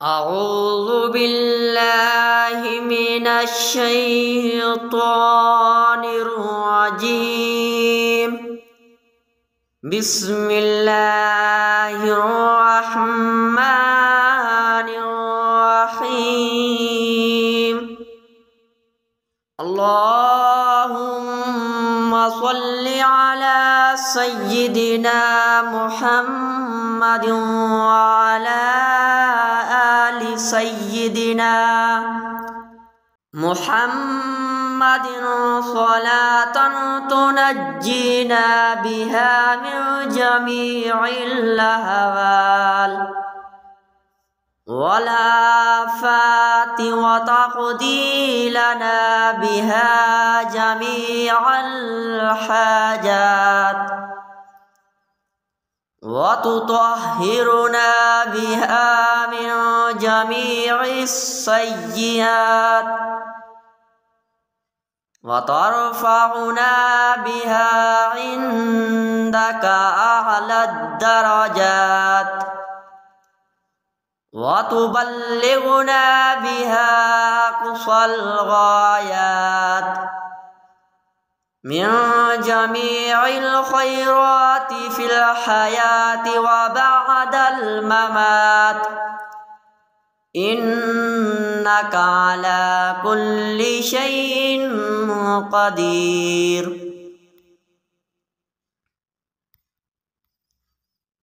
أعوذ بالله من الشيطان الرجيم. بسم الله الرحمن الرحيم. اللهم صل على سيدنا محمد وعلى سيدنا محمد صلاة تنجينا بها من جميع الأهوال والآفات وتقضي لنا بها جميع الحاجات وتطهرنا بها من جميع السيئات وترفعنا بها عندك أعلى الدرجات وتبلغنا بها أقصى الغايات من جميع الخيرات في الحياة وبعد الممات، إنك على كل شيء قدير.